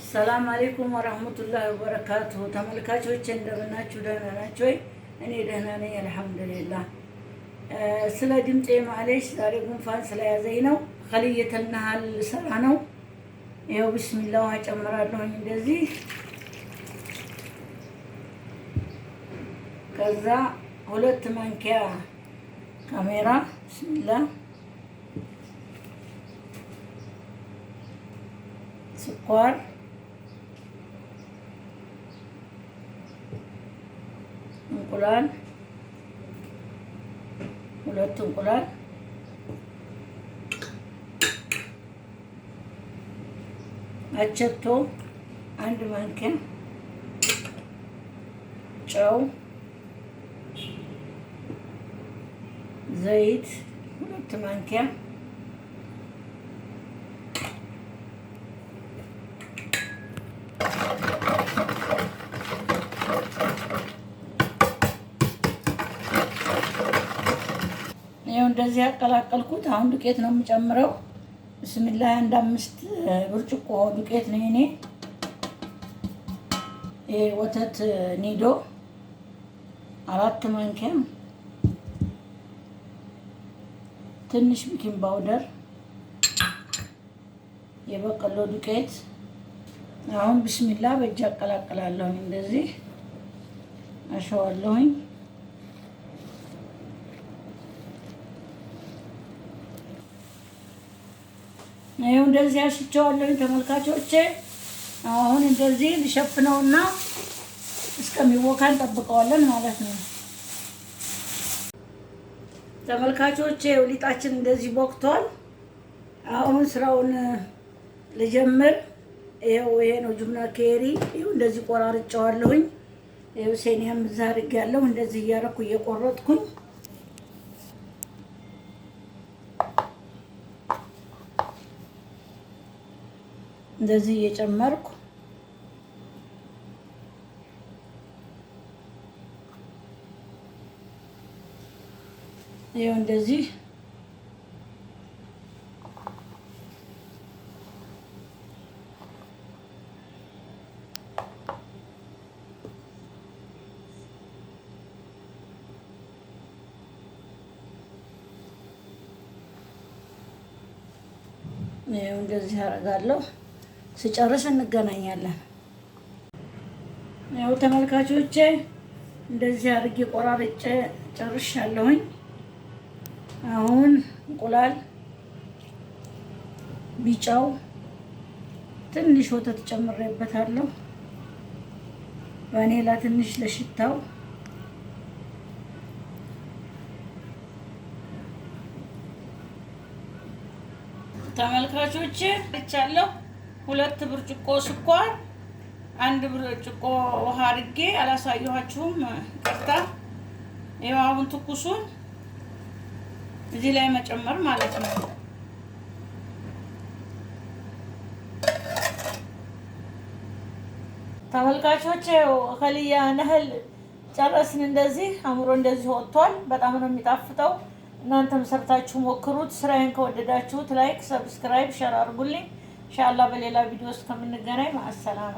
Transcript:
ሰላም አለይኩም ወራህመቱላሂ ወበረካቱሁ። ተመልካቾች እንደምናችሁ ደህና ናችሁ ወይ? እኔ ደህና ነኝ አልሐምዱሊላህ። ስለ ድምጤ ማለሽ ዛሬ ጉንፋን ስለያዘኝ ነው። ኸልየተል ነሃል ሰራ ነው። ይኸው ቢስሚላህ ውሃ ጨምራለሁኝ እንደዚህ። ከዛ 2 ማንኪያ ካሜራ ቢስሚላህ፣ ስኳር፣ እንቁላል 2 እንቁላል፣ አቸቶ 1 ማንኪያ፣ ጨው፣ ዘይት 2 ማንኪያ፣ እንደዚህ ያቀላቀልኩት። አሁን ዱቄት ነው የምጨምረው። ብስሚላህ 5 ብርጭቆ ዱቄት ነው እኔ። ወተት ኒዶ 4 ማንኪያ፣ ትንሽ ቤኪንግ ፓውደር፣ የበቀሎ ዱቄት። አሁን ብስሚላህ በእጅ አቀላቅላለሁ። እንደዚህ አሸዋለሁኝ። ይኸው እንደዚህ አሽቸዋለሁ ተመልካቾቼ። አሁን እንደዚህ ልሸፍነውና እስከሚወካ እንጠብቀዋለን ማለት ነው። ተመልካቾቼ ሊጣችን እንደዚህ ቦክቷል። አሁን ስራውን ልጀምር። ይኸው ይሄ ነው ጁብና ኬሪ። ይኸው እንደዚህ ቆራርጬዋለሁኝ። ይኸው ሴኒያም እዛ አድርጌያለሁ። እንደዚህ እያደረኩ እየቆረጥኩኝ እንደዚህ እየጨመርኩ ይኸው እንደዚህ አደርጋለሁ። ስጨርስ እንገናኛለን። ያው ተመልካቾቼ እንደዚህ አድርጌ ቆራርጬ ጨርሻለሁኝ። አሁን እንቁላል፣ ቢጫው፣ ትንሽ ወተት ጨምሬበታለሁ። ቫኒላ ትንሽ ለሽታው። ተመልካቾቼ ብቻለሁ 2 ብርጭቆ ስኳር፣ 1 ብርጭቆ ውሃ አድርጌ አላሳየኋችሁም፣ ቀርታ። ይኸው አሁን ትኩሱን እዚህ ላይ መጨመር ማለት ነው። ተመልካቾቼ ኸልያ ነህል ጨረስን። እንደዚህ አምሮ እንደዚህ ወጥቷል። በጣም ነው የሚጣፍጠው። እናንተም ሰርታችሁ ሞክሩት። ስራዬን ከወደዳችሁት ላይክ፣ ሰብስክራይብ፣ ሼር አድርጉልኝ። ኢንሻአላህ በሌላ ቪዲዮ ውስጥ ከምንገናኝ ማሰላማ